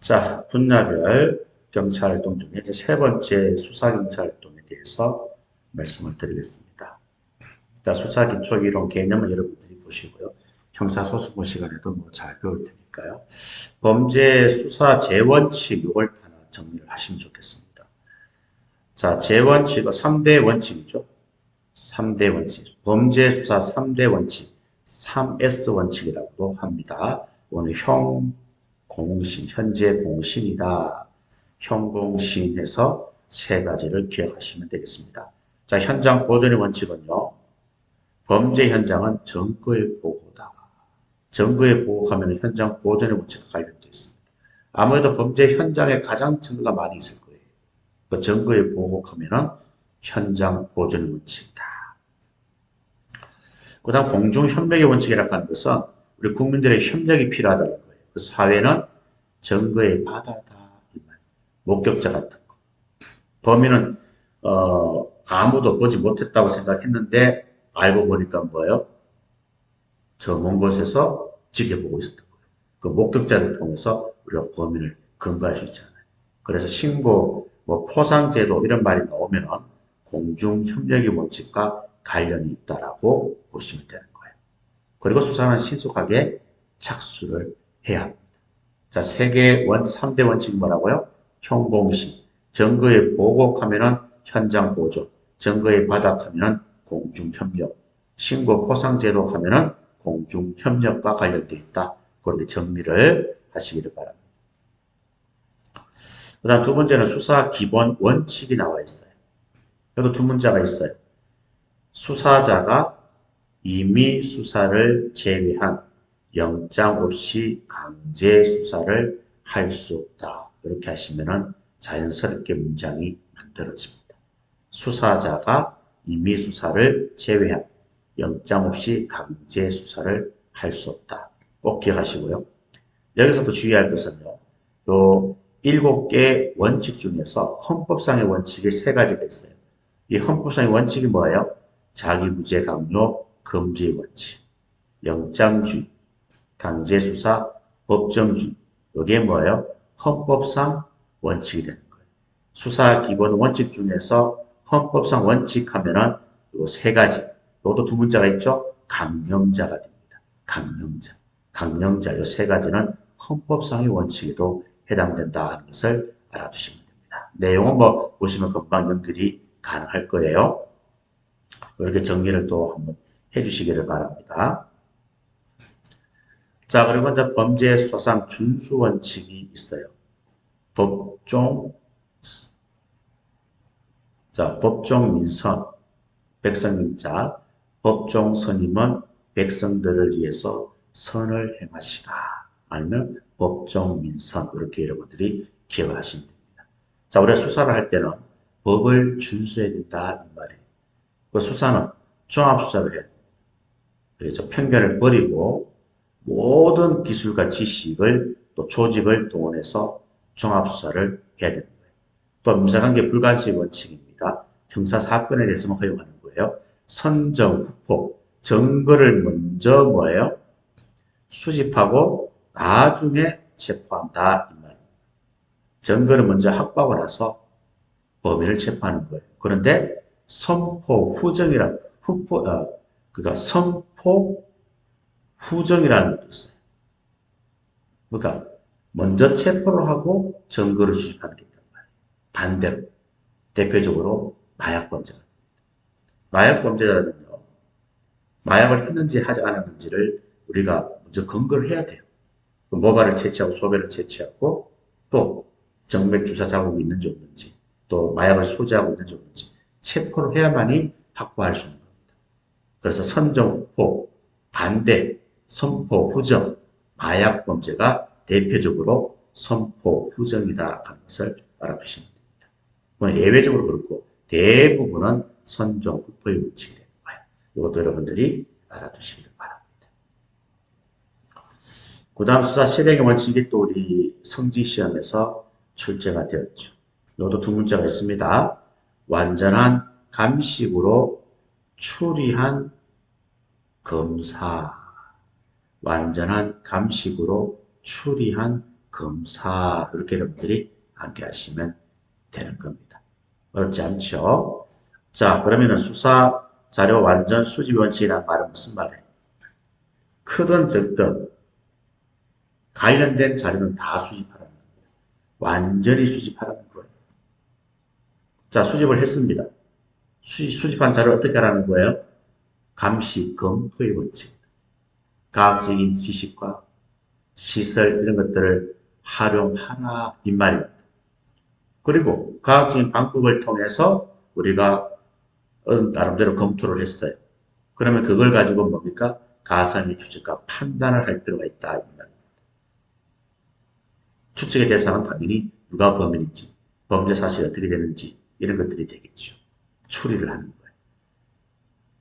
자, 분야별 경찰활동 중에 이제 세 번째 수사경찰활동에 대해서 말씀을 드리겠습니다. 자, 수사기초이론 개념은 여러분들이 보시고요. 형사소송부 시간에도 뭐 잘 배울 테니까요. 범죄 수사 재원칙 요걸 하나 정리를 하시면 좋겠습니다. 자, 재원칙은 3대 원칙이죠. 3대 원칙. 범죄 수사 3대 원칙. 3S 원칙이라고도 합니다. 오늘 형, 공신, 현재 공신이다. 형공신에서 세 가지를 기억하시면 되겠습니다. 자, 현장 보존의 원칙은요. 범죄 현장은 증거의 보호다. 증거의 보호하면 현장 보존의 원칙과 관련되어 있습니다. 아무래도 범죄 현장에 가장 증거가 많이 있을 거예요. 그 증거의 보호하면 현장 보존의 원칙이다. 그 다음 공중협력의 원칙이라고 하는 것은 우리 국민들의 협력이 필요하다는 거예요. 그 사회는 증거의 바다다. 목격자 같은 거. 범인은 아무도 보지 못했다고 생각했는데 알고 보니까 뭐예요? 저 먼 곳에서 지켜보고 있었던 거예요. 그 목격자를 통해서 우리가 범인을 근거할 수 있잖아요. 그래서 신고, 뭐 포상제도 이런 말이 나오면 공중협력의 원칙과 관련이 있다라고 보시면 되는 거예요. 그리고 수사는 신속하게 착수를 해야 합니다. 자, 세계 3대 원칙이 뭐라고요? 형공신, 증거의 보고하면은 현장 보존, 증거의 바닥하면은 공중협력, 신고 포상제도 하면은 공중협력과 관련되어 있다. 그렇게 정리를 하시기를 바랍니다. 그 다음 두 번째는 수사 기본 원칙이 나와 있어요. 여기도 두 문자가 있어요. 수사자가 임의 수사를 제외한 영장 없이 강제 수사를 할 수 없다. 이렇게 하시면 자연스럽게 문장이 만들어집니다. 수사자가 임의 수사를 제외한 영장 없이 강제 수사를 할 수 없다. 꼭 기억하시고요. 여기서도 주의할 것은요. 요 7개 원칙 중에서 헌법상의 원칙이 세 가지가 있어요. 이 헌법상의 원칙이 뭐예요? 자기무죄 강요 금지 원칙, 영장주의, 강제수사, 법정주의. 이게 뭐예요? 헌법상 원칙이 되는 거예요. 수사 기본 원칙 중에서 헌법상 원칙 하면은 요 세 가지. 요것도 두 문자가 있죠? 강령자가 됩니다. 강령자. 강령자 요 세 가지는 헌법상의 원칙에도 해당된다 하는 것을 알아두시면 됩니다. 내용은 뭐 보시면 금방 연결이 가능할 거예요. 이렇게 정리를 또 한번 해주시기를 바랍니다. 자, 그리고 이제 범죄 소상 준수 원칙이 있어요. 법종, 자, 법종 민선, 백성민자, 법종 선임은 백성들을 위해서 선을 행하시라. 아니면 법종 민선, 이렇게 여러분들이 기억을 하시면 됩니다. 자, 우리가 수사를 할 때는 법을 준수해야 된다, 이 말이에요. 그 수사는 종합수사를 해요. 그래서 편견을 버리고 모든 기술과 지식을 또 조직을 동원해서 종합수사를 해야 되는 거예요. 또 민사관계 불가침 원칙입니다. 형사사건에 대해서만 허용하는 거예요. 선정, 후폭, 증거를 먼저 뭐예요? 수집하고 나중에 체포한다 이 말입니다. 증거를 먼저 확보하고 나서 범인을 체포하는 거예요. 그런데 선포, 후정이라 후포, 그러니까 선포, 후정이라는 것도 있어요. 그러니까 먼저 체포를 하고 증거를 수집하는 게 있단 말이에요. 반대로 대표적으로 마약 범죄가 마약 범죄자는요. 마약을 했는지 하지 않았는지를 우리가 먼저 근거를 해야 돼요. 모발을 채취하고 소변을 채취하고 또 정맥 주사 자국이 있는지 없는지 또 마약을 소지하고 있는지 없는지 체포를 해야만이 확보할 수 있는 겁니다. 그래서 선정, 후포, 반대, 선포, 후정, 마약 범죄가 대표적으로 선포, 후정이다 하는 것을 알아두시면 됩니다. 뭐 예외적으로 그렇고 대부분은 선정, 후포의 원칙이 되는 거예요. 이것도 여러분들이 알아두시길 바랍니다. 그 다음 수사 실행의 원칙이 또 우리 성지시험에서 출제가 되었죠. 이것도 두 문자가 있습니다. 완전한 감식으로 추리한 검사. 완전한 감식으로 추리한 검사 이렇게 여러분들이 암기하시면 되는 겁니다. 어렵지 않죠? 자, 그러면은 수사 자료 완전 수집 원칙이라는 말은 무슨 말이에요? 크든 적든 관련된 자료는 다 수집하라는 거예요. 완전히 수집하라는 거예요. 자, 수집을 했습니다. 수집한 자료를 어떻게 하라는 거예요? 감시, 검, 토의 원칙. 과학적인 지식과 시설 이런 것들을 활용하라 이 말입니다. 그리고 과학적인 방법을 통해서 우리가 나름대로 검토를 했어요. 그러면 그걸 가지고 뭡니까? 가상의 추측과 판단을 할 필요가 있다 이 말입니다. 추측의 대상은 당연히 누가 범인인지, 범죄 사실이 어떻게 되는지 이런 것들이 되겠죠. 추리를 하는 거예요.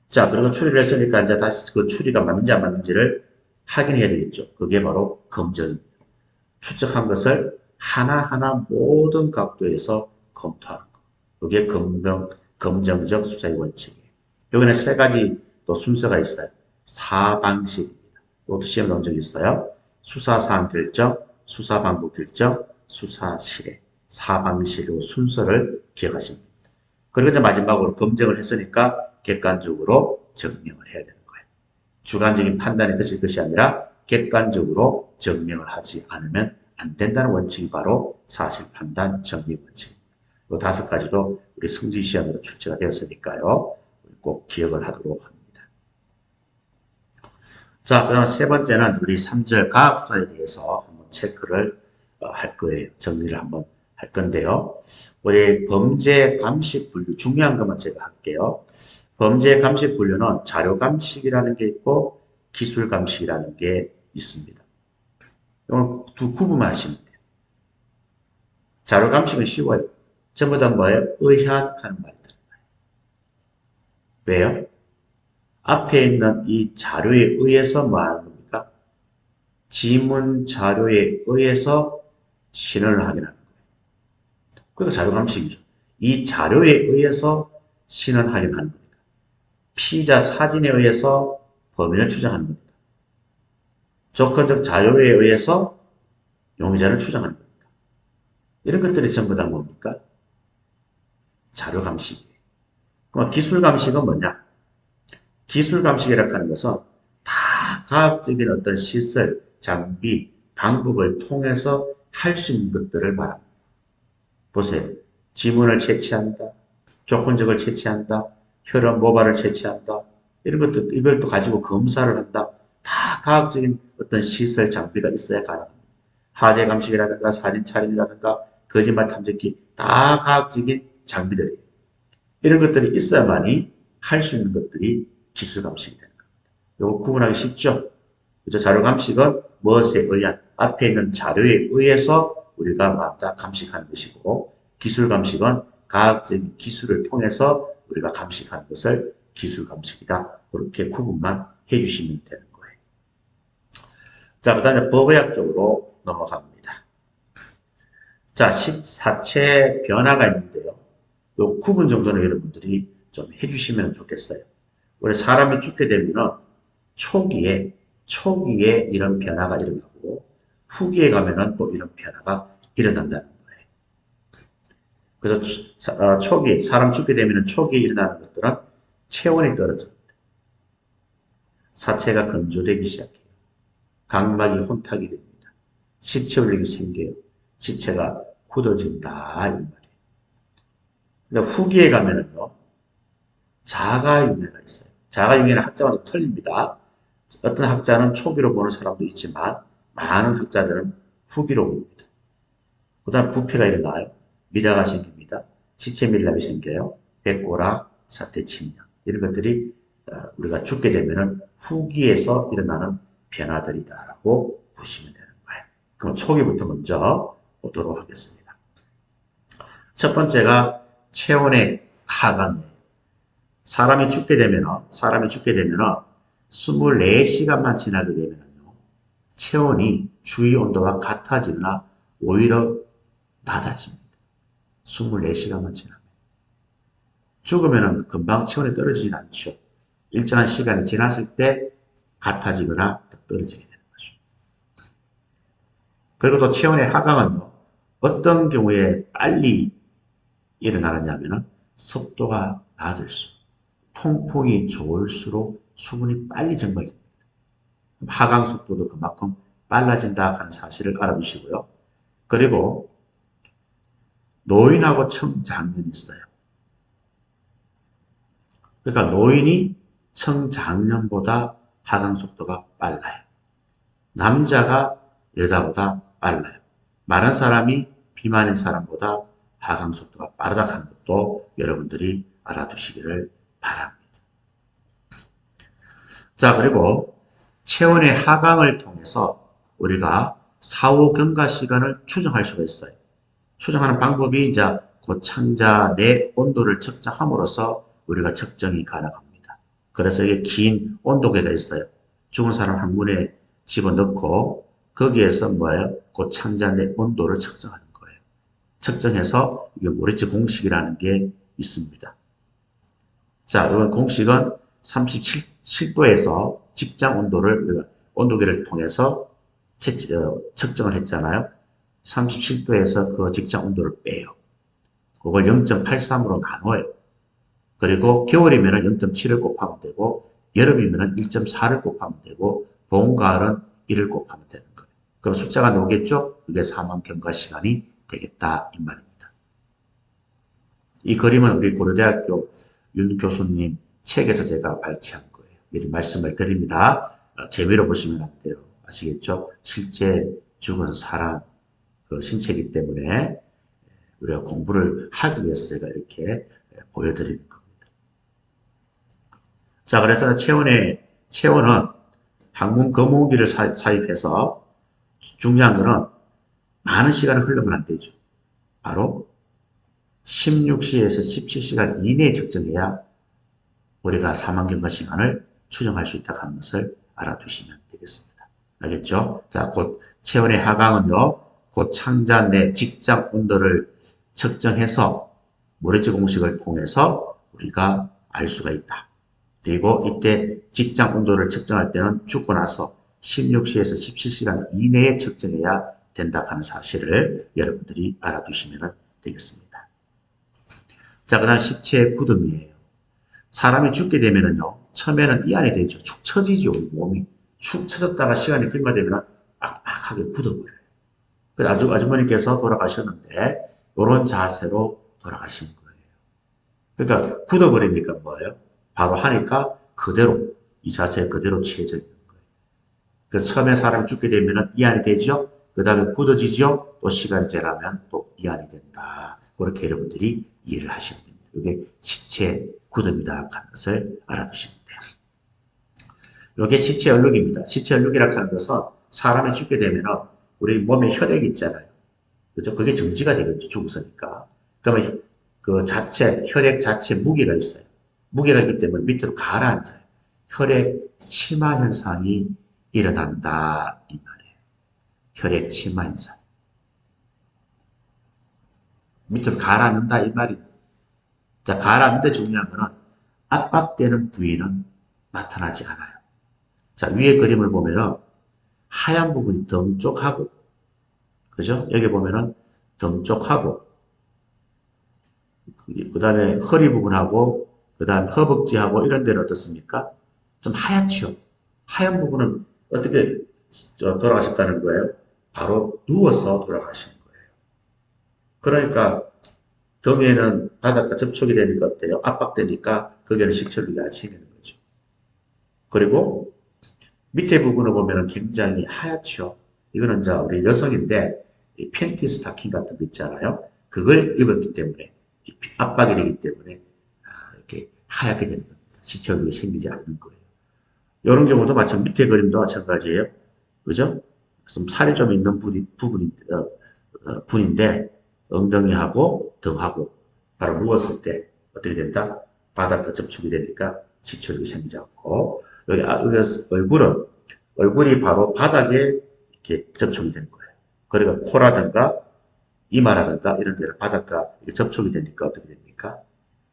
자, 그리고 추리를 했으니까 이제 다시 그 추리가 맞는지 안 맞는지를 확인해야 되겠죠. 그게 바로 검증입니다. 추측한 것을 하나하나 모든 각도에서 검토하는 것. 그게 검정적 수사의 원칙이에요. 여기는 세 가지 또 순서가 있어요. 사방식입니다. 이것도 시험 나온 적이 있어요. 수사사항 결정, 수사방법 결정, 수사실행. 사방식의 순서를 기억하시면 됩니다. 그리고 이제 마지막으로 검증을 했으니까 객관적으로 증명을 해야 되는 거예요. 주관적인 판단이 그칠 것이 아니라 객관적으로 증명을 하지 않으면 안 된다는 원칙이 바로 사실판단 정리 원칙입니다. 이 다섯 가지도 우리 성질시험으로 출제가 되었으니까요. 꼭 기억을 하도록 합니다. 자, 그 다음 세 번째는 우리 3절 과학수사에 대해서 한번 체크를 할 거예요. 정리를 한번 할 건데요. 우리 범죄 감식 분류, 중요한 것만 제가 할게요. 범죄 감식 분류는 자료 감식이라는 게 있고 기술 감식이라는 게 있습니다. 이걸 두 구분만 하시면 돼요. 자료 감식은 쉬워요. 전부 다 뭐예요? 의향하는 말이 들어가요. 왜요? 앞에 있는 이 자료에 의해서 뭐 하는 겁니까? 지문 자료에 의해서 신원을 확인하는 거예요. 그러니까 자료 감식이죠. 이 자료에 의해서 신원 확인하는 겁니다. 피의자 사진에 의해서 범인을 추정하는 겁니다. 조건적 자료에 의해서 용의자를 추정하는 겁니다. 이런 것들이 전부 다 뭡니까? 자료 감식이에요. 그럼 기술 감식은 뭐냐? 기술 감식이라고 하는 것은 다 과학적인 어떤 시설, 장비, 방법을 통해서 할 수 있는 것들을 말합니다. 보세요. 지문을 채취한다. 조건적을 채취한다. 혈흔 모발을 채취한다. 이런 것들, 이걸 또 가지고 검사를 한다. 다 과학적인 어떤 시설, 장비가 있어야 가능합니다. 화재 감식이라든가 사진 촬영이라든가 거짓말 탐지기 다 과학적인 장비들이에요. 이런 것들이 있어야만이 할 수 있는 것들이 기술 감식이 되는 겁니다. 이거 구분하기 쉽죠? 그죠? 자료 감식은 무엇에 의한, 앞에 있는 자료에 의해서 우리가 맞다 감식하는 것이고, 기술 감식은 과학적인 기술을 통해서 우리가 감식하는 것을 기술 감식이다. 그렇게 구분만 해주시면 되는 거예요. 자, 그 다음에 법의학적으로 넘어갑니다. 자, 식사체 변화가 있는데요. 요 구분 정도는 여러분들이 좀 해주시면 좋겠어요. 우리 사람이 죽게 되면은 초기에 이런 변화가 일어나고 후기에 가면은 또 이런 변화가 일어난다는 거예요. 그래서 초기 사람 죽게 되면은 초기에 일어나는 것들은 체온이 떨어집니다. 사체가 건조되기 시작해요. 각막이 혼탁이 됩니다. 시체 울림이 생겨요. 시체가 굳어진다 이 말이에요. 근데 후기에 가면은요. 자가윤회가 있어요. 자가윤회는 학자마다 틀립니다. 어떤 학자는 초기로 보는 사람도 있지만 많은 학자들은 후기로 봅니다. 그 다음 부패가 일어나요. 미라가 생깁니다. 시체 밀랍이 생겨요. 백고라, 사태 침략 이런 것들이 우리가 죽게 되면 후기에서 일어나는 변화들이다라고 보시면 되는 거예요. 그럼 초기부터 먼저 보도록 하겠습니다. 첫 번째가 체온의 하강이에요. 사람이 죽게 되면 24시간만 지나게 되면요. 체온이 주위 온도와 같아지거나 오히려 낮아집니다. 24시간만 지나면. 죽으면 금방 체온이 떨어지진 않죠. 일정한 시간이 지났을 때 같아지거나 떨어지게 되는 거죠. 그리고 또 체온의 하강은요, 어떤 경우에 빨리 일어나느냐면은 습도가 낮을수록, 통풍이 좋을수록 수분이 빨리 증발됩니다. 하강 속도도 그만큼 빨라진다 하는 사실을 알아두시고요. 그리고 노인하고 청장년이 있어요. 그러니까 노인이 청장년보다 하강 속도가 빨라요. 남자가 여자보다 빨라요. 마른 사람이 비만인 사람보다 하강 속도가 빠르다 하는 것도 여러분들이 알아두시기를 바랍니다. 자, 그리고 체온의 하강을 통해서 우리가 사후 경과 시간을 추정할 수가 있어요. 추정하는 방법이 이제 고창자 내 온도를 측정함으로써 우리가 측정이 가능합니다. 그래서 이게 긴 온도계가 있어요. 죽은 사람 한 문에 집어넣고 거기에서 뭐예요? 고창자 내 온도를 측정하는 거예요. 측정해서 이게 모레츠 공식이라는 게 있습니다. 자, 이건 공식은 37도에서 직장 온도를 우리가 온도계를 통해서 측정을 했잖아요. 37도에서 그 직장 온도를 빼요. 그걸 0.83으로 나눠요. 그리고 겨울이면 0.7을 곱하면 되고 여름이면 1.4를 곱하면 되고 봄, 가을은 1을 곱하면 되는 거예요. 그럼 숫자가 나오겠죠? 그게 사망 경과 시간이 되겠다 이 말입니다. 이 그림은 우리 고려대학교 윤 교수님 책에서 제가 발췌한 거예요. 미리 말씀을 드립니다. 재미로 보시면 안 돼요. 아시겠죠? 실제 죽은 사람 그 신체이기 때문에 우리가 공부를 하기 위해서 제가 이렇게 보여드리는 겁니다. 자, 그래서 체온은 항문 거모기를 삽입해서 중요한 거는 많은 시간을 흘러면 안 되죠. 바로 16시에서 17시간 이내에 측정해야 우리가 사망 경과 시간을 추정할 수 있다고 하는 것을 알아두시면 되겠습니다. 알겠죠? 자, 곧 체온의 하강은요, 곧 창자 내 직장 온도를 측정해서 모레츠 공식을 통해서 우리가 알 수가 있다. 그리고 이때 직장 온도를 측정할 때는 죽고 나서 16시에서 17시간 이내에 측정해야 된다 하는 사실을 여러분들이 알아두시면 되겠습니다. 자, 그 다음 시체의 굳음이에요. 사람이 죽게 되면은요, 처음에는 이완이 되죠. 축 처지죠, 몸이. 축 처졌다가 시간이 얼마 되면 빡빡하게 굳어버려요. 그래서 아주머니께서 돌아가셨는데, 이런 자세로 돌아가신 거예요. 그러니까 굳어버리니까 뭐예요? 바로 하니까 그대로, 이 자세 그대로 취해져 있는 거예요. 그래서 처음에 사람이 죽게 되면 이완이 되죠? 그 다음에 굳어지죠? 또 시간이 지나면 또 이완이 된다. 그렇게 여러분들이 이해를 하시면 됩니다. 이게 시체 굳음이다 하는 것을 알아두시면 돼요. 이게 시체 얼룩입니다. 시체 얼룩이라고 하는 것은 사람이 죽게 되면 우리 몸에 혈액이 있잖아요. 그죠? 그게 정지가 되겠죠. 죽었으니까. 그러면 그 자체, 혈액 자체 무게가 있어요. 무게가 있기 때문에 밑으로 가라앉아요. 혈액 침하 현상이 일어난다. 이 말이에요. 혈액 침하 현상. 밑으로 가라앉는다. 이 말이에요. 자, 가라앉는데 중요한 거는 압박되는 부위는 나타나지 않아요. 자, 위에 그림을 보면은 하얀 부분이 등 쪽하고, 그죠? 여기 보면은 등 쪽하고, 그 다음에 허리 부분하고, 그 다음에 허벅지하고 이런 데는 어떻습니까? 좀 하얗죠? 하얀 부분은 어떻게 돌아가셨다는 거예요? 바로 누워서 돌아가신 거예요. 그러니까 등에는 바닥과 접촉이 되니까 어때요? 압박되니까 거기에는 식혈류가 안 생기는 거죠. 그리고 밑에 부분을 보면 굉장히 하얗죠. 이거는 이제 우리 여성인데 팬티 스타킹 같은 거 있잖아요. 그걸 입었기 때문에 압박이 되기 때문에 이렇게 하얗게 되는 겁니다. 시체얼룩이 생기지 않는 거예요. 이런 경우도 마찬가지, 밑에 그림도 마찬가지예요. 그죠? 좀 살이 좀 있는 분인데 엉덩이하고 등하고 바로 누웠을 때 어떻게 된다? 바닥과 접촉이 되니까 시체얼룩이 생기지 않고 여기 얼굴이 바로 바닥에 이렇게 접촉이 되는 거예요. 그러니까 코라든가 이마라든가 이런 데를 바닥과 접촉이 되니까 어떻게 됩니까?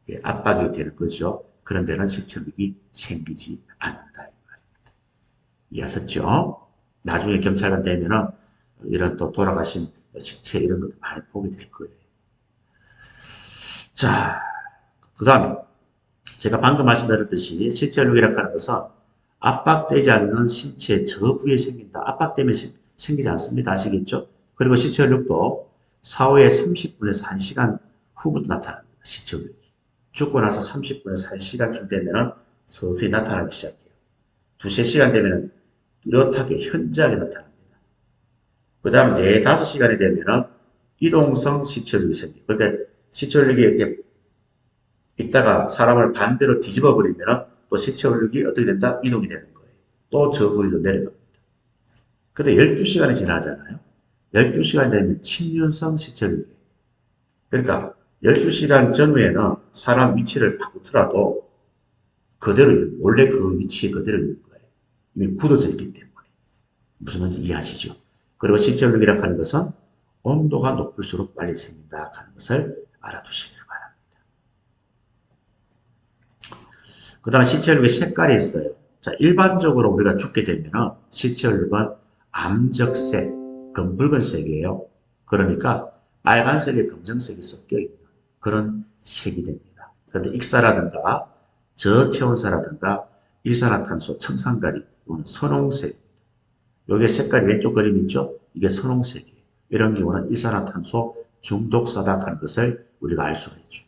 예, 압박이 되는 거죠. 그런 데는 시체얼룩이 생기지 않는다. 이해하셨죠? 나중에 경찰관 되면은 이런 또 돌아가신 시체 이런 것도 많이 보게 될 거예요. 자, 그 다음에 제가 방금 말씀드렸듯이 시체혈육이라고 하는 것은 압박되지 않는 신체 저부에 생긴다. 압박되면 생기지 않습니다. 아시겠죠? 그리고 시체혈육도 사후에 30분에서 1시간 후부터 나타납니다. 시체혈육이. 죽고 나서 30분에서 1시간쯤 되면 서서히 나타나기 시작해요. 두세 시간 되면 뚜렷하게 현저하게 나타납니다. 그 다음 4, 5시간이 되면 이동성 시체혈육이 생겨요. 그러니까 시체혈육이 이렇게 있다가 사람을 반대로 뒤집어 버리면 또 시체혈육이 어떻게 된다? 이동이 되는 거예요. 또 저 부위로 내려갑니다. 근데 12시간이 지나잖아요. 12시간 되면 침륜성 시체혈육이에요. 그러니까 12시간 전후에는 사람 위치를 바꾸더라도 그대로 원래 그 위치에 그대로 있는 거예요. 이미 굳어져 있기 때문에. 무슨 말인지 이해하시죠? 그리고 시체혈육이라고 하는 것은 온도가 높을수록 빨리 생긴다 하는 것을 알아두시길 바랍니다. 그 다음에 시체혈육의 색깔이 있어요. 자, 일반적으로 우리가 죽게 되면 시체혈육은 암적색, 검붉은색이에요. 그러니까 빨간색에 검정색이 섞여 있는 그런 색이 됩니다. 그런데 익사라든가 저체온사라든가 일산화탄소, 청산가리, 이거는 선홍색. 여기 색깔이 왼쪽 그림 있죠? 이게 선홍색이에요. 이런 경우는 일산화탄소 중독사다 하는 것을 우리가 알 수가 있죠.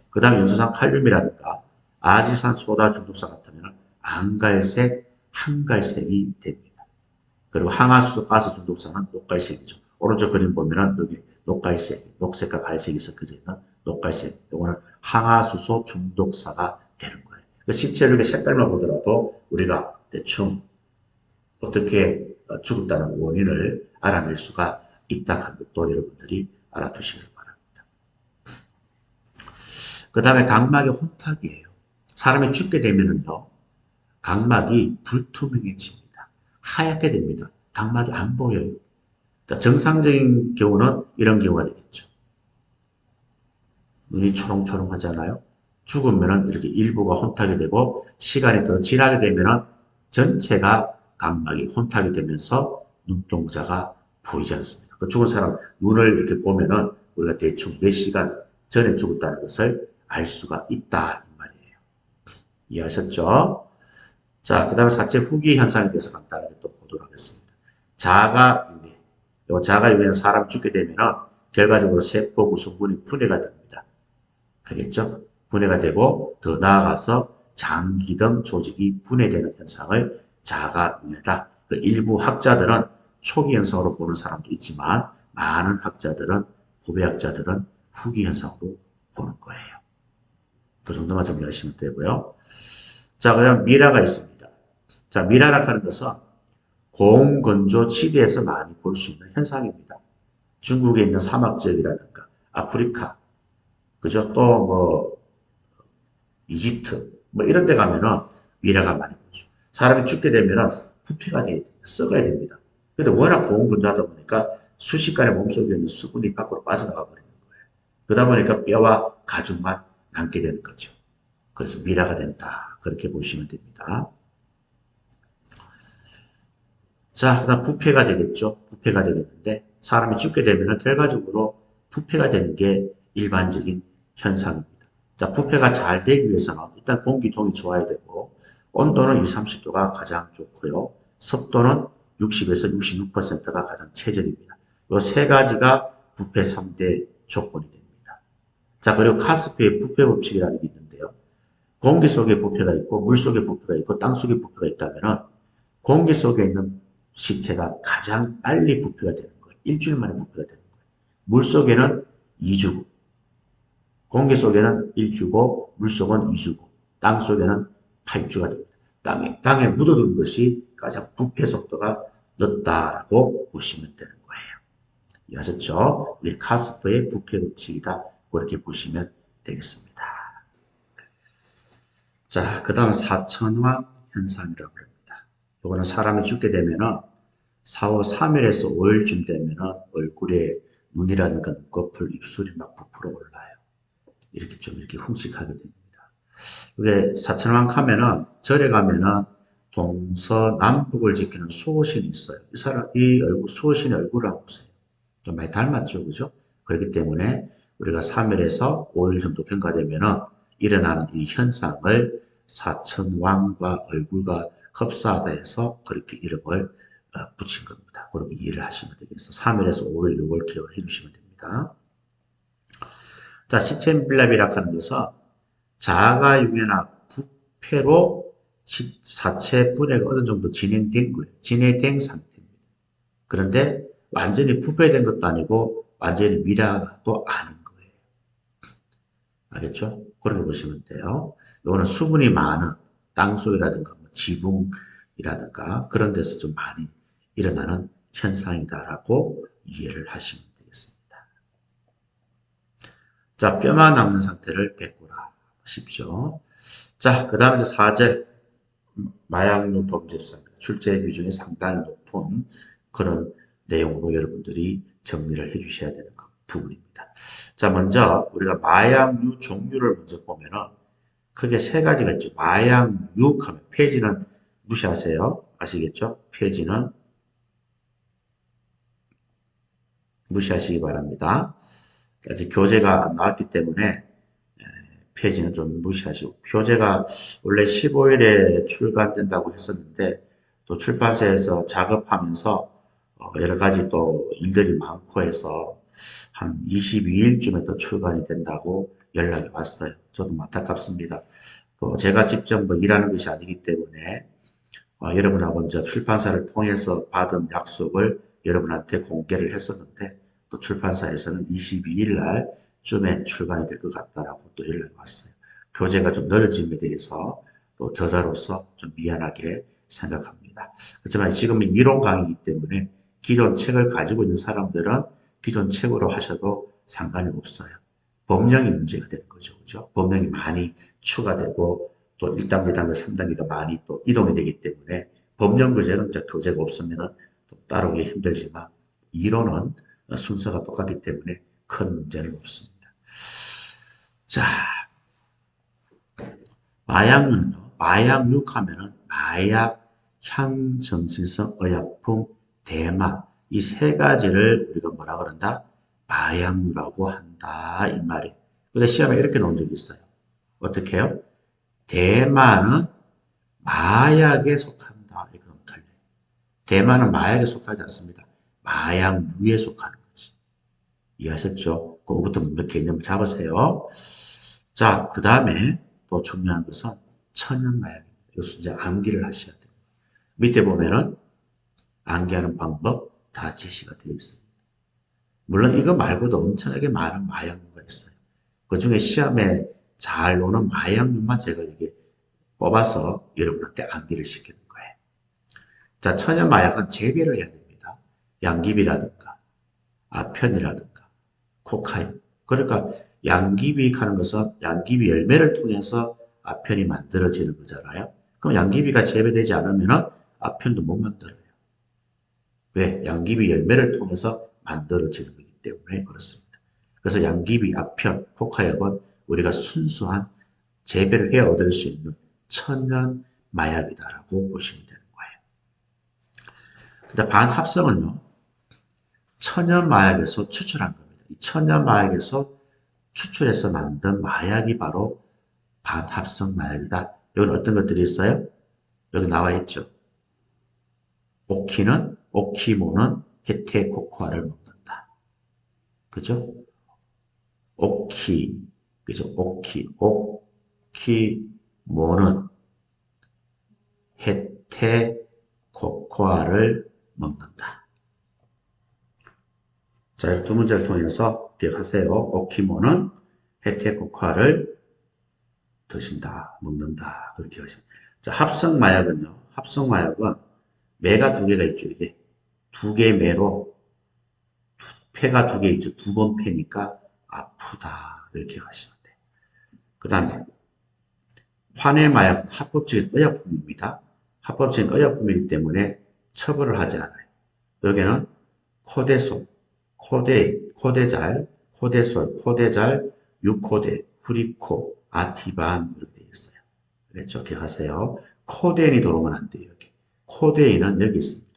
그 다음에 연소산 칼륨이라든가 아질산 소다 중독사 같으면 안갈색, 한갈색이 됩니다. 그리고 항아수소 가스 중독사는 녹갈색이죠. 오른쪽 그림 보면은 여기 녹갈색, 녹색과 갈색이 섞여져 있는 녹갈색. 이거는 항아수소 중독사가 되는 거예요. 그 시체혈육의 색깔만 보더라도 우리가 대충 어떻게 죽었다는 원인을 알아낼 수가 있다 하는 것도 여러분들이 알아두시길 바랍니다. 그 다음에 각막의 혼탁이에요. 사람이 죽게 되면은요, 각막이 불투명해집니다. 하얗게 됩니다. 각막이 안 보여요. 정상적인 경우는 이런 경우가 되겠죠. 눈이 초롱초롱 하잖아요. 죽으면은 이렇게 일부가 혼탁이 되고, 시간이 더 지나게 되면은 전체가 각막이 혼탁이 되면서 눈동자가 보이지 않습니다. 그 죽은 사람 눈을 이렇게 보면은 우리가 대충 몇 시간 전에 죽었다는 것을 알 수가 있다 이 말이에요. 이해하셨죠? 자, 그 다음에 사체 후기 현상에 대해서 간단하게 또 보도록 하겠습니다. 자가유해. 이 자가유해는 사람 죽게 되면 결과적으로 세포 구성분이 분해가 됩니다. 알겠죠? 분해가 되고 더 나아가서 장기 등 조직이 분해되는 현상을 자가유해다. 그 일부 학자들은 초기 현상으로 보는 사람도 있지만 많은 학자들은 후배학자들은 후기 현상으로 보는 거예요. 그 정도만 정리하시면 되고요. 자, 그 다음 미라가 있습니다. 자, 미라라 하는 것은 고온건조 지대에서 많이 볼 수 있는 현상입니다. 중국에 있는 사막 지역이라든가 아프리카, 그죠? 또 뭐 이집트 뭐 이런 데 가면은 미라가 많이 보죠. 사람이 죽게 되면은 부패가 돼야 됩니다. 썩어야 됩니다. 근데 워낙 고온건조하다 보니까 순식간에 몸속에 있는 수분이 밖으로 빠져나가 버리는 거예요. 그러다 보니까 뼈와 가죽만 남게 되는 거죠. 그래서 미라가 된다. 그렇게 보시면 됩니다. 자, 그 다음 부패가 되겠죠. 부패가 되겠는데 사람이 죽게 되면 결과적으로 부패가 되는 게 일반적인 현상입니다. 자, 부패가 잘 되기 위해서는 일단 공기통이 좋아야 되고 온도는 20, 30도가 가장 좋고요. 습도는 60에서 66%가 가장 최적입니다. 이 세 가지가 부패 3대 조건이 됩니다. 자, 그리고 카스피의 부패 법칙이라는 게 있는데요. 공기 속에 부패가 있고 물 속에 부패가 있고 땅 속에 부패가 있다면 공기 속에 있는 시체가 가장 빨리 부패가 되는 거예요. 일주일 만에 부패가 되는 거예요. 물 속에는 2주고 공기 속에는 1주고 물 속은 2주고 땅 속에는 8주가 됩니다. 땅에 묻어둔 것이 가장 부패 속도가 늦다라고 보시면 되는 거예요. 이해하셨죠? 우리 카스퍼의 부패 법칙이다. 그렇게 보시면 되겠습니다. 자, 그 다음 사천왕 현상이라고 합니다. 이거는 사람이 죽게 되면은 사후 3일에서 5일쯤 되면은 얼굴에 눈이라든가 눈꺼풀, 입술이 막 부풀어 올라요. 이렇게 좀 이렇게 흉측하게 됩니다. 이게 사천왕 하면은 절에 가면은 동서남북을 지키는 수호신이 있어요. 이 얼굴, 수호신의 얼굴을 한번 보세요. 좀 많이 닮았죠, 그죠? 그렇기 때문에 우리가 3일에서 5일 정도 경과되면은 일어나는 이 현상을 사천왕과 얼굴과 흡사하다 해서 그렇게 이름을 붙인 겁니다. 그렇게 이해를 하시면 되겠어요. 3일에서 5일 이걸 기억을 해주시면 됩니다. 자, 시첸빌랍이라 하는 것은 자가 융해나 부패로 사체 분해가 어느 정도 진행된 거예요. 진행된 상태입니다. 그런데 완전히 부패된 것도 아니고 완전히 미라도 아닌 거예요. 알겠죠? 그렇게 보시면 돼요. 이거는 수분이 많은 땅속이라든가 뭐 지붕이라든가 그런 데서 좀 많이 일어나는 현상이다라고 이해를 하시면 되겠습니다. 자, 뼈만 남는 상태를 베꾸라. 쉽죠? 자, 그 다음 이제 4제 마약류 범죄입니다. 출제 비중이 상당히 높은 그런 내용으로 여러분들이 정리를 해 주셔야 되는 그 부분입니다. 자, 먼저 우리가 마약류 종류를 먼저 보면은 크게 세 가지가 있죠. 마약류 하면 폐지는 무시하세요. 아시겠죠? 폐지는 무시하시기 바랍니다. 아직 교재가 안 나왔기 때문에 폐지는 좀 무시하시고 교재가 원래 15일에 출간된다고 했었는데 또 출판사에서 작업하면서 여러 가지 또 일들이 많고 해서 한 22일쯤에 또 출간이 된다고 연락이 왔어요. 저도 안타깝습니다. 또 제가 직접 뭐 일하는 것이 아니기 때문에 여러분하고 이제 출판사를 통해서 받은 약속을 여러분한테 공개를 했었는데 또 출판사에서는 22일 날쯤에 출간이 될 것 같다라고 또 연락이 왔어요. 교재가 좀 늦어짐에 대해서 또 저자로서 좀 미안하게 생각합니다. 그렇지만 지금은 이론 강의이기 때문에 기존 책을 가지고 있는 사람들은 기존 책으로 하셔도 상관이 없어요. 법령이 문제가 되는 거죠. 그죠? 법령이 많이 추가되고 또 1단계, 2단계, 3단계가 많이 또 이동이 되기 때문에 법령 교재는 이제 교재가 없으면 또 따르기 힘들지만 이론은 순서가 똑같기 때문에 큰 문제는 없습니다. 자, 마약류는요. 마약류 하면은 마약, 향정신성 의약품, 대마 이 세 가지를 우리가 뭐라 그런다? 마약류라고 한다 이 말이에요. 근데 시험에 이렇게 나온 적이 있어요. 어떻게 해요? 대마는 마약에 속한다. 이렇게 너무 틀려요. 대마는 마약에 속하지 않습니다. 마약류에 속하는 거지. 이해하셨죠? 그거부터 몇 개념을 잡으세요. 자, 그 다음에 또 중요한 것은 천연마약입니다. 이것은 이제 암기를 하셔야 돼요. 밑에 보면은 암기하는 방법 다 제시가 되어 있습니다. 물론 이거 말고도 엄청나게 많은 마약류가 있어요. 그 중에 시험에 잘 노는 마약류만 제가 이게 뽑아서 여러분한테 암기를 시키는 거예요. 자, 천연마약은 재배를 해야 됩니다. 양귀비라든가 아편이라든가 코카인. 그러니까 양귀비 하는 것은 양귀비 열매를 통해서 아편이 만들어지는 거잖아요. 그럼 양귀비가 재배되지 않으면 아편도 못 만들어요. 왜? 양귀비 열매를 통해서 만들어지는 거기 때문에 그렇습니다. 그래서 양귀비, 아편, 코카인은 우리가 순수한 재배를 해야 얻을 수 있는 천연 마약이다라고 보시면 되는 거예요. 그다음 반합성은요. 천연 마약에서 추출한 겁니다. 이 천연 마약에서 추출해서 만든 마약이 바로 반합성 마약이다. 여기 어떤 것들이 있어요? 여기 나와 있죠. 오키모는 헤테코코아를 먹는다. 그죠? 그죠? 오키모는 헤테코코아를 먹는다. 자, 두 문제를 통해서 기억하세요. 오키모는 헤테코코아를 드신다, 먹는다. 그렇게 하십니다. 자, 합성마약은요. 합성마약은 매가 두 개가 있죠. 이게 두 개 매로 폐가 두 개 있죠. 두 번 패니까 아프다. 이렇게 가시면 돼요. 그 다음에 환해마약은 합법적인 의약품입니다. 합법적인 의약품이기 때문에 처벌을 하지 않아요. 여기는 코데솔, 코데잘, 코데솔, 코데잘, 유코데, 후리코, 아티반 이렇게 되어 있어요. 그랬죠? 기억하세요. 코데인이 들어오면 안 돼요. 여기. 코데인은 여기 있습니다.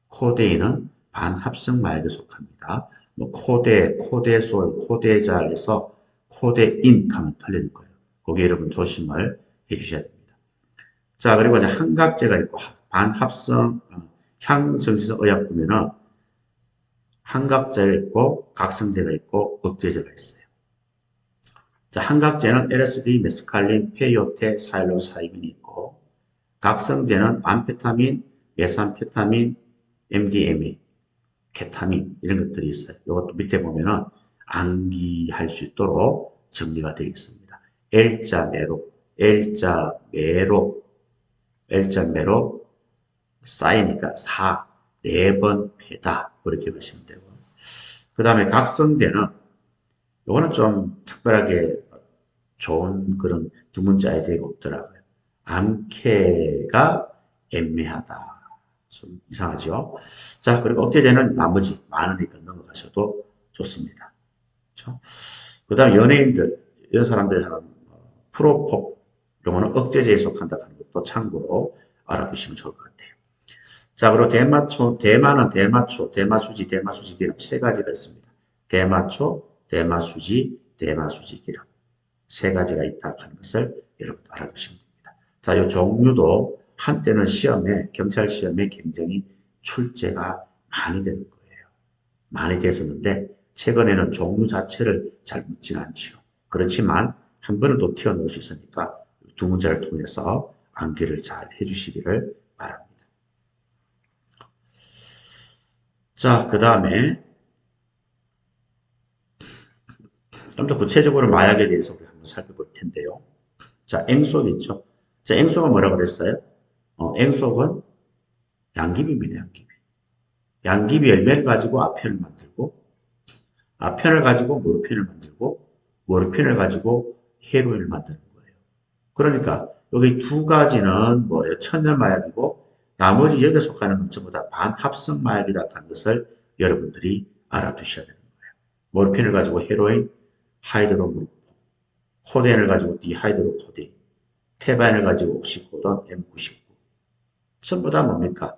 코데인은 반합성 마약에 속합니다. 뭐 코데솔, 코데잘에서 코데인 하면 틀리는 거예요. 거기 여러분 조심을 해주셔야 됩니다. 자, 그리고 이제 한각제가 있고 반합성 향정신성 의약 보면은 한각제가 있고 각성제가 있고 억제제가 있어요. 자, 한각제는 LSD, 메스칼린, 페이오테, 사일로사이빈이 있고 각성제는 암페타민, 메산페타민, MDMA, 케타민 이런 것들이 있어요. 이것도 밑에 보면은 암기할 수 있도록 정리가 되어 있습니다. L자 메로, L자 메로, L자 메로, 쌓이니까 4, 4번 패다. 그렇게 보시면 되고. 그 다음에 각성제는 요거는 좀 특별하게 좋은 그런 두 문자 아이디어가 없더라고요. 암캐가 애매하다. 좀 이상하죠? 자, 그리고 억제제는 나머지 많으니까 넘어가셔도 좋습니다. 그렇죠? 그 다음에 연예인들, 이런 사람들이 하는 프로포, 이거는 억제제에 속한다 하는 것도 참고로 알아두시면 좋을 것 같아요. 자, 그리고 대마는 대마초, 대마수지, 대마수지 기름 세 가지가 있습니다. 대마초, 대마수지, 대마수지 기름. 세 가지가 있다 하는 것을 여러분 알아두시면 됩니다. 자, 이 종류도 한때는 시험에, 경찰 시험에 굉장히 출제가 많이 되는 거예요. 많이 됐었는데, 최근에는 종류 자체를 잘 묻지는 않죠. 그렇지만, 한 번은 또 튀어놓을 수 있으니까, 두 문제를 통해서 암기를 잘 해주시기를 바랍니다. 자, 그 다음에, 좀 더 구체적으로 마약에 대해서 우리 한번 살펴볼 텐데요. 자, 앵속 있죠? 자, 앵속은 뭐라고 그랬어요? 앵속은 양귀비입니다, 양귀비. 양귀비 열매를 가지고 아편을 만들고, 아편을 가지고 모르핀을 만들고, 모르핀을 가지고 헤로인을 만드는 거예요. 그러니까 여기 두 가지는 뭐예요? 천연 마약이고, 나머지 여기에 속하는 건 전부 다 반합성 마약이다 하는 것을 여러분들이 알아두셔야 되는 거예요. 모르핀을 가지고 헤로인, 하이드로무르, 코데인을 가지고 디하이드로코데인, 테바인을 가지고 옥시코돈 M99. 전부 다 뭡니까?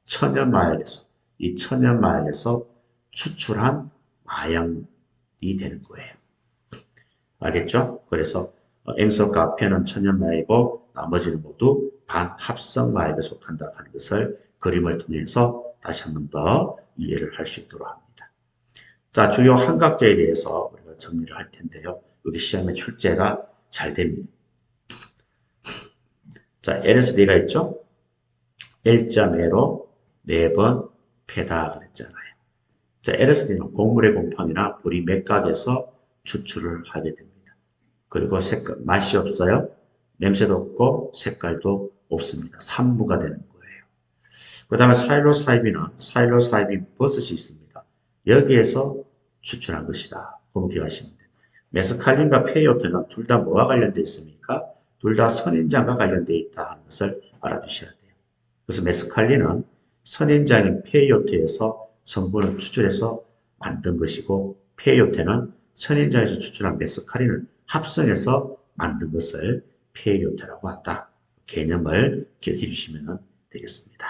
천연 마약에서, 이 천연 마약에서 추출한 마약이 되는 거예요. 알겠죠? 그래서 앵솔과 아편은 천연 마약이고 나머지는 모두 반합성 마약에 속한다 하는 것을 그림을 통해서 다시 한 번 더 이해를 할 수 있도록 합니다. 자, 주요 한각제에 대해서 우리가 정리를 할 텐데요. 여기 시험에 출제가 잘 됩니다. 자, LSD가 있죠? L자매로 4번 패다 그랬잖아요. 자, LSD는 곡물의 곰팡이나 뿌리 맥각에서 추출을 하게 됩니다. 그리고 색깔, 맛이 없어요. 냄새도 없고 색깔도 없습니다. 산무가 되는 거예요. 그 다음에 사일로사이빈 버섯이 있습니다. 여기에서 추출한 것이다. 그럼 기억하시면 돼요. 메스칼린과 페이오테는 둘 다 뭐와 관련되어 있습니까? 둘 다 선인장과 관련되어 있다 하는 것을 알아두셔야 돼요. 그래서 메스칼린은 선인장인 페이오테에서 성분을 추출해서 만든 것이고 페이오테는 선인장에서 추출한 메스칼린을 합성해서 만든 것을 페이오테라고 한다. 개념을 기억해 주시면 되겠습니다.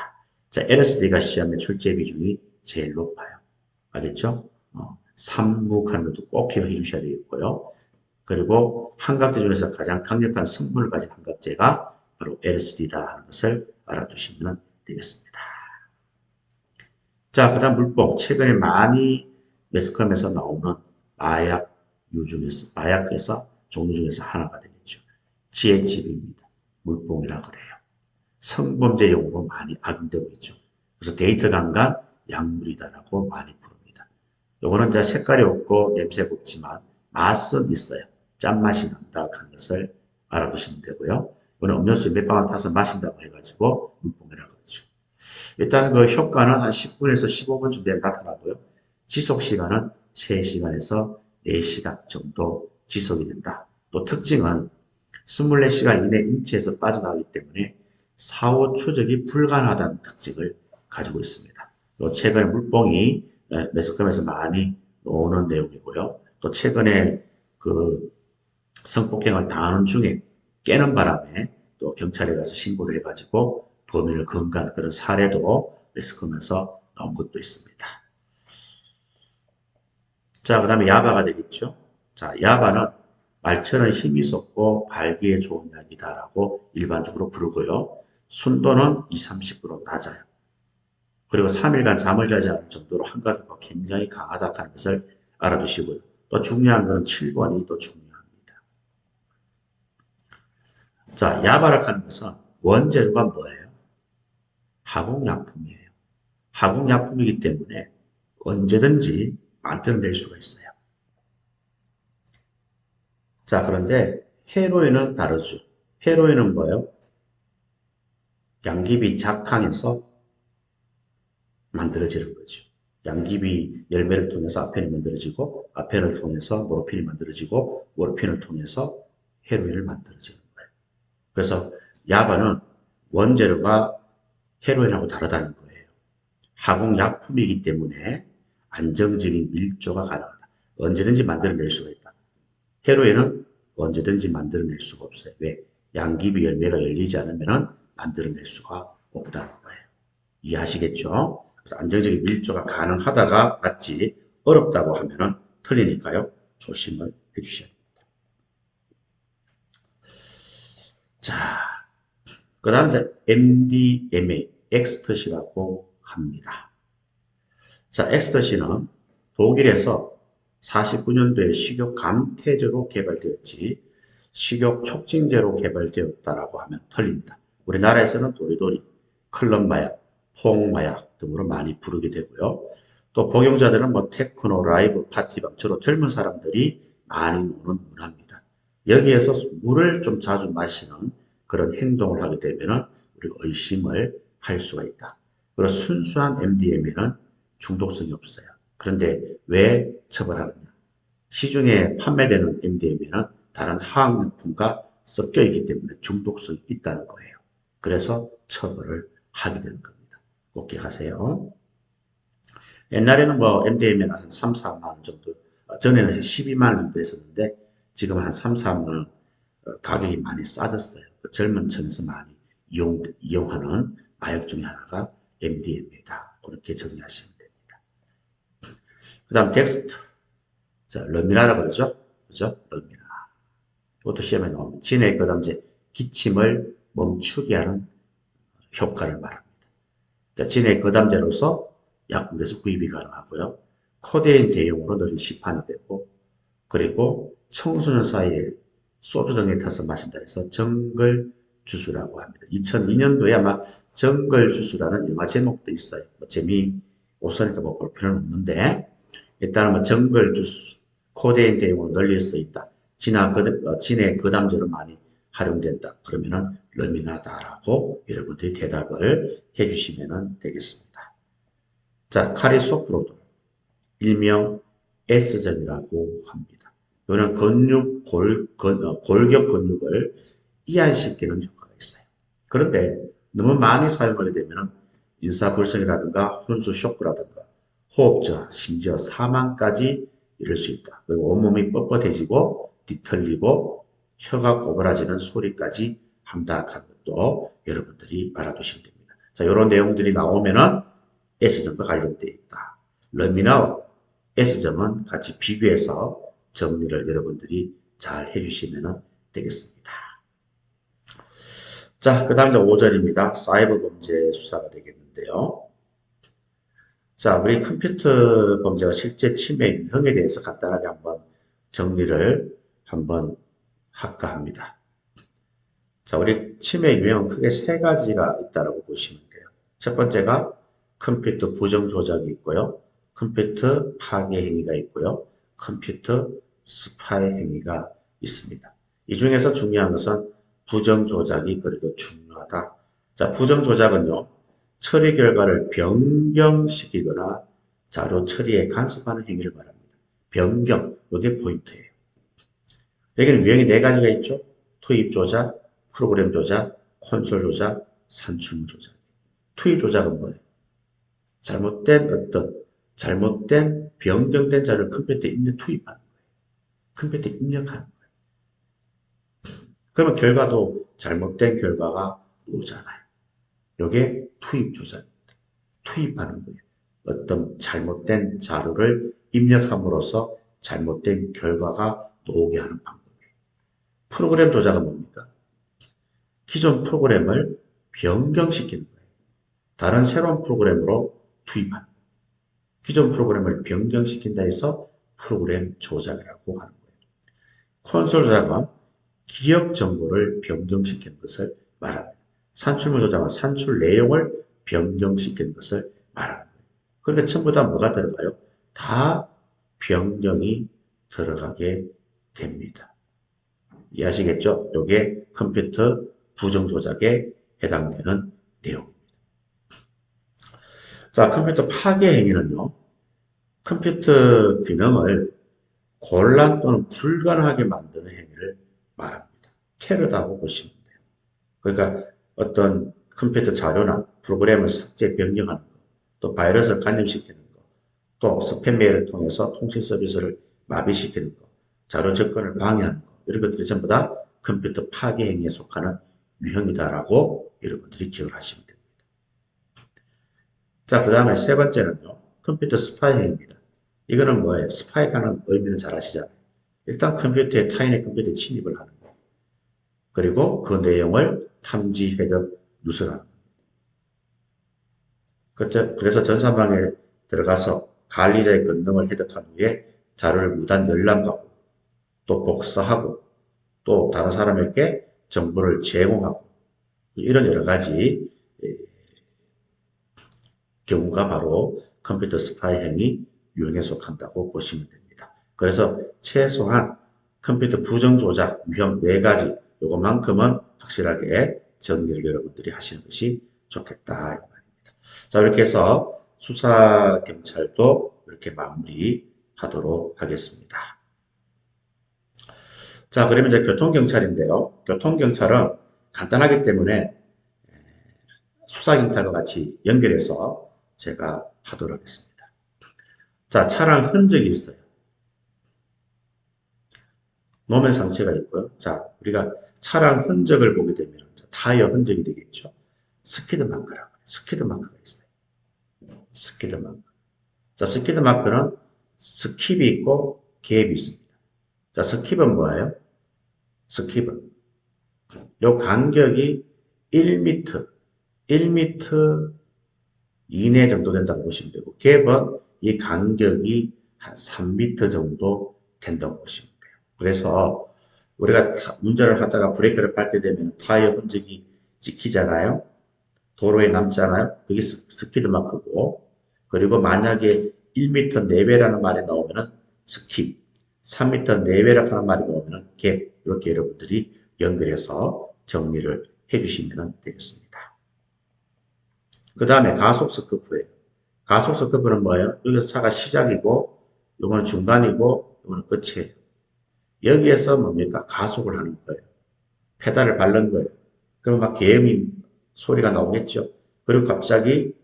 자, LSD가 시험에 출제 비중이 제일 높아요. 알겠죠? 삼묵하는 것도 꼭 기억해 주셔야 되겠고요. 그리고 한각제 중에서 가장 강력한 성분을 가진 한각제가 바로 LSD다 하는 것을 알아두시면 되겠습니다. 자, 그 다음 물뽕. 최근에 많이 매스컴에서 나오는 마약류 중에서, 마약에서 종류 중에서 하나가 되겠죠. GHB입니다. 물뽕이라고 그래요. 성범죄용으로 많이 악용되고 있죠. 그래서 데이트 강간 약물이다라고 많이 부릅니다. 요거는 이제 색깔이 없고 냄새가 없지만 맛은 있어요. 짠맛이 난다 하는 것을 알아보시면 되고요. 이거는 음료수에 몇 방울 타서 마신다고 해가지고 물뽕이라고 그러죠. 일단 그 효과는 한 10분에서 15분 정도 나타나고요. 지속 시간은 3시간에서 4시간 정도 지속이 된다. 또 특징은 24시간 이내 인체에서 빠져나가기 때문에 사후 추적이 불가능하다는 특징을 가지고 있습니다. 또 최근에 물뽕이 매스컴에서 많이 나오는 내용이고요. 또 최근에 그 성폭행을 당하는 중에 깨는 바람에 또 경찰에 가서 신고를 해가지고 범인을 검거한 그런 사례도 매스컴에서 나온 것도 있습니다. 자, 그 다음에 야바가 되겠죠. 자, 야바는 말처럼 힘이 솟고 발기에 좋은 약이다라고 일반적으로 부르고요. 순도는 20, 30% 낮아요. 그리고 3일간 잠을 자지 않을 정도로 한가도가 굉장히 강하다는 것을 알아두시고요. 또 중요한 것은 7번이 또 중요합니다. 자, 야바라카는 것은 원재료가 뭐예요? 화공약품이에요. 화공약품이기 때문에 언제든지 만들어낼 수가 있어요. 자, 그런데 헤로인은 다르죠. 헤로인은 뭐예요? 양귀비 작황에서 만들어지는 거죠. 양귀비 열매를 통해서 아펜이 만들어지고, 아펜을 통해서 모르핀이 만들어지고, 모르핀을 통해서 헤로인을 만들어지는 거예요. 그래서 야바는 원재료가 헤로인하고 다르다는 거예요. 화공약품이기 때문에 안정적인 밀조가 가능하다. 언제든지 만들어낼 수가 있다. 헤로인은 언제든지 만들어낼 수가 없어요. 왜? 양귀비 열매가 열리지 않으면 만들어낼 수가 없다는 거예요. 이해하시겠죠? 그래서 안정적인 밀조가 가능하다가 맞지 어렵다고 하면은 틀리니까요. 조심을 해주셔야 됩니다. 자, 그 다음 이제 MDMA, 엑스터시라고 합니다. 자, 엑스터시는 독일에서 49년도에 식욕 감퇴제로 개발되었지 식욕 촉진제로 개발되었다라고 하면 틀립니다. 우리나라에서는 도리도리 클럽 마약, 포옹 마약 등으로 많이 부르게 되고요. 또 복용자들은 뭐 테크노, 라이브, 파티방, 주로 젊은 사람들이 많이 노는 문화입니다. 여기에서 물을 좀 자주 마시는 그런 행동을 하게 되면 우리가 의심을 할 수가 있다. 그리고 순수한 MDMA는 중독성이 없어요. 그런데 왜 처벌하느냐? 시중에 판매되는 MDMA는 다른 화학약품과 섞여 있기 때문에 중독성이 있다는 거예요. 그래서 처벌을 하게 되는 겁니다. 꼭 기억하세요. 옛날에는 뭐 MDMA는 한 3, 4만 원 정도, 전에는 12만 원 정도 했었는데 지금 한 3, 4만 원 가격이 많이 싸졌어요. 그 젊은 층에서 많이 이용하는 마약 중에 하나가 MDMA다. 그렇게 정리하시면 됩니다. 그 다음 덱스트. 자, 르미나라고 그러죠? 그죠? 르미나. 이것도 시험에 나옵니다. 진해 그 다음 이제 기침을 멈추게 하는 효과를 말합니다. 자, 진해 거담제로서 약국에서 구입이 가능하고요. 코데인 대용으로 늘 시판이 되고, 그리고 청소년 사이에 소주 등에 타서 마신다 해서 정글 주스라고 합니다. 2002년도에 아마 정글 주스라는 영화 제목도 있어요. 뭐 재미 없으니까 뭐 볼 필요는 없는데, 일단은 뭐 정글 주스, 코데인 대용으로 널리 쓰여 있다. 진해 거담제로 많이 활용된다. 그러면은 르미나다라고 여러분들이 대답을 해주시면 되겠습니다. 자, 카리소프로도 일명 S전이라고 합니다. 이거는 골격 근육을 이완시키는 효과가 있어요. 그런데 너무 많이 사용하게 되면 인사불성이라든가 혼수 쇼크라든가 호흡저하, 심지어 사망까지 이를 수 있다. 그리고 온몸이 뻣뻣해지고 뒤틀리고 혀가 고그라지는 소리까지 한다는 것도 여러분들이 알아두시면 됩니다. 자, 이런 내용들이 나오면은 S점과 관련되어 있다. 르미나와 S점은 같이 비교해서 정리를 여러분들이 잘 해주시면 되겠습니다. 자, 그 다음 이제 5절입니다. 사이버 범죄 수사가 되겠는데요. 자, 우리 컴퓨터 범죄가 실제 침해 유형에 대해서 간단하게 한번 정리를 한번 할까 합니다. 자, 우리 침해 유형은 크게 세 가지가 있다고 보시면 돼요. 첫 번째가 컴퓨터 부정 조작이 있고요. 컴퓨터 파괴 행위가 있고요. 컴퓨터 스파이 행위가 있습니다. 이 중에서 중요한 것은 부정 조작이 그래도 중요하다. 자, 부정 조작은요. 처리 결과를 변경시키거나 자료 처리에 간섭하는 행위를 말합니다. 변경, 이게 포인트예요. 여기는 유형이 네 가지가 있죠. 투입 조작, 프로그램 조작, 콘솔 조작, 산출물 조작. 투입 조작은 뭐예요? 잘못된 변경된 자료를 컴퓨터에 투입하는 거예요. 컴퓨터에 입력하는 거예요. 그러면 결과도 잘못된 결과가 오잖아요. 이게 투입 조작입니다. 투입하는 거예요. 어떤 잘못된 자료를 입력함으로써 잘못된 결과가 나오게 하는 방법이에요. 프로그램 조작은 뭡니까? 기존 프로그램을 변경시키는 거예요. 다른 새로운 프로그램으로 투입하는 거예요. 기존 프로그램을 변경시킨다 해서 프로그램 조작이라고 하는 거예요. 콘솔 조작은 기억 정보를 변경시키는 것을 말합니다. 산출물 조작은 산출 내용을 변경시키는 것을 말하는 거예요. 그러니까 전부 다 뭐가 들어가요? 다 변경이 들어가게 됩니다. 이해하시겠죠? 이게 컴퓨터 부정 조작에 해당되는 내용입니다. 자, 컴퓨터 파괴 행위는요. 컴퓨터 기능을 곤란 또는 불가능하게 만드는 행위를 말합니다. 테러다고 보시면 돼요. 그러니까 어떤 컴퓨터 자료나 프로그램을 삭제, 변경하는 것, 또 바이러스를 감염시키는 것, 또 스팸 메일을 통해서 통신 서비스를 마비시키는 것, 자료 접근을 방해하는 것, 이런 것들이 전부 다 컴퓨터 파괴 행위에 속하는 유형이다라고 여러분들이 기억을 하시면 됩니다. 자, 그 다음에 세 번째는요. 컴퓨터 스파이 행위입니다. 이거는 뭐예요? 스파이라는 의미는 잘 아시잖아요. 일단 컴퓨터에 타인의 컴퓨터에 침입을 하는 거. 그리고 그 내용을 탐지, 해석, 누설하는 거. 그래서 전산망에 들어가서 관리자의 권능을 해석한 후에 자료를 무단 열람하고 또 복사하고 또 다른 사람에게 정보를 제공하고 이런 여러 가지 경우가 바로 컴퓨터 스파이 행위 유형에 속한다고 보시면 됩니다. 그래서 최소한 컴퓨터 부정 조작 유형 4가지 요것만큼은 확실하게 정리를 여러분들이 하시는 것이 좋겠다 이 말입니다. 자, 이렇게 해서 수사 경찰도 이렇게 마무리하도록 하겠습니다. 자, 그러면 이제 교통경찰인데요. 교통경찰은 간단하기 때문에 수사경찰과 같이 연결해서 제가 하도록 하겠습니다. 자, 차량 흔적이 있어요. 노면 상처가 있고요. 자, 우리가 차량 흔적을 보게 되면 타이어 흔적이 되겠죠. 스키드 마크라고. 스키드 마크가 있어요. 스키드 마크. 자, 스키드 마크는 스킵이 있고 갭이 있습니다. 자, 스킵은 뭐예요? 스킵은 요 간격이 1m, 1m 이내 정도 된다고 보시면 되고 갭은 이 간격이 한 3m 정도 된다고 보시면 돼요. 그래서 우리가 운전을 하다가 브레이크를 밟게 되면 타이어 흔적이 찍히잖아요. 도로에 남잖아요. 그게 스키드 마크고 그리고 만약에 1m 내외라는 말이 나오면은 스킵, 3m 내외라고 하는 말이 나오면은 갭 이렇게 여러분들이 연결해서 정리를 해주시면 되겠습니다. 그 다음에 가속 스커프예요. 가속 스커프는 뭐예요? 여기서 차가 시작이고 이거는 중간이고 이거는 끝이에요. 여기에서 뭡니까? 가속을 하는 거예요. 페달을 밟는 거예요. 그러면 막 개음이 소리가 나오겠죠. 그리고 갑자기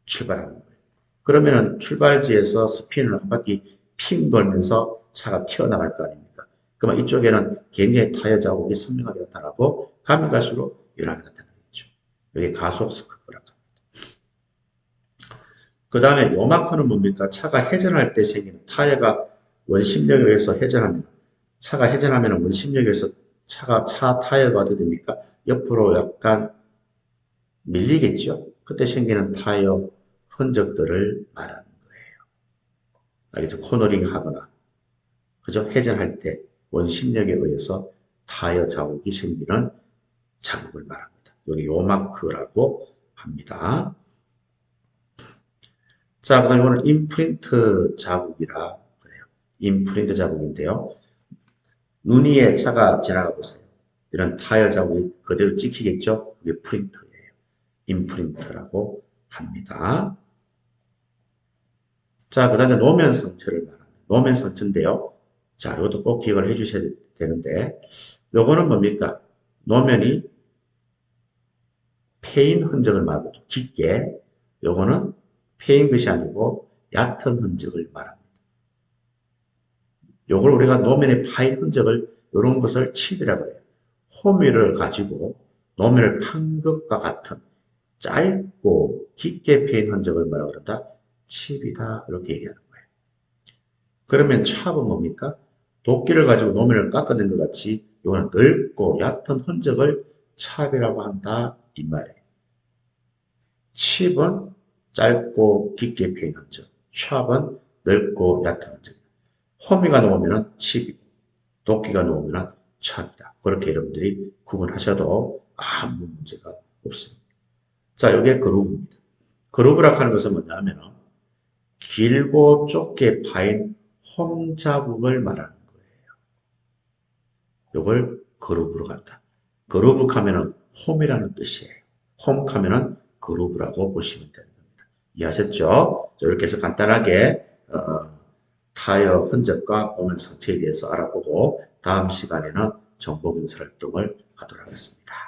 출발하는 거예요. 그러면은 출발지에서 스핀을 한 바퀴 핑 돌면서 차가 튀어나갈 거 아닙니까? 그러면 이쪽에는 굉장히 타이어 자국이 선명하게 나타나고 가면 갈수록 연하게 나타나겠죠. 여기 가속 스커프라고 합니다. 그 다음에 요 마크는 뭡니까? 차가 회전할 때 생기는 타이어가 원심력에 의해서 회전하면 차가 회전하면 원심력에 의해서 차 타이어가 어떻게 됩니까? 옆으로 약간 밀리겠죠? 그때 생기는 타이어 흔적들을 말하는 거예요. 알겠죠? 코너링 하거나, 그죠? 회전할 때 원심력에 의해서 타이어 자국이 생기는 자국을 말합니다. 여기 요 마크라고 합니다. 자, 그 다음에 이거는 임프린트 자국이라 그래요. 임프린트 자국인데요. 눈 위에 차가 지나가 보세요. 이런 타이어 자국이 그대로 찍히겠죠? 이게 프린트예요. 임프린트라고 합니다. 자, 그 다음에 노면 상처를 말합니다. 노면 상처인데요. 자, 이것도 꼭 기억을 해 주셔야 되는데, 요거는 뭡니까? 노면이 패인 흔적을 말하고 깊게, 요거는 패인 것이 아니고 얕은 흔적을 말합니다. 요걸 우리가 노면에 파인 흔적을, 요런 것을 칩이라고 해요. 호미를 가지고 노면을 판 것과 같은 짧고 깊게 패인 흔적을 뭐라 그런다? 칩이다. 이렇게 얘기하는 거예요. 그러면 찹은 뭡니까? 도끼를 가지고 노면을 깎아낸 것 같이 이거는 넓고 얕은 흔적을 찹이라고 한다. 이 말이에요. 칩은 짧고 깊게 패인 흔적, 찹은 넓고 얕은 흔적. 호미가 놓으면 칩이고 도끼가 놓으면 찹이다. 그렇게 여러분들이 구분하셔도 아무 문제가 없습니다. 자, 이게 그루브입니다. 그루브라고 하는 것은 뭐냐면 길고 좁게 파인 홈 자국을 말하는 거예요. 이걸 그루브로 간다. 그루브 하면은 홈이라는 뜻이에요. 홈 하면은 그루브라고 보시면 되는 겁니다. 이해하셨죠? 이렇게 해서 간단하게 타이어 흔적과 오면 상태에 대해서 알아보고 다음 시간에는 정보 분석 활동을 하도록 하겠습니다.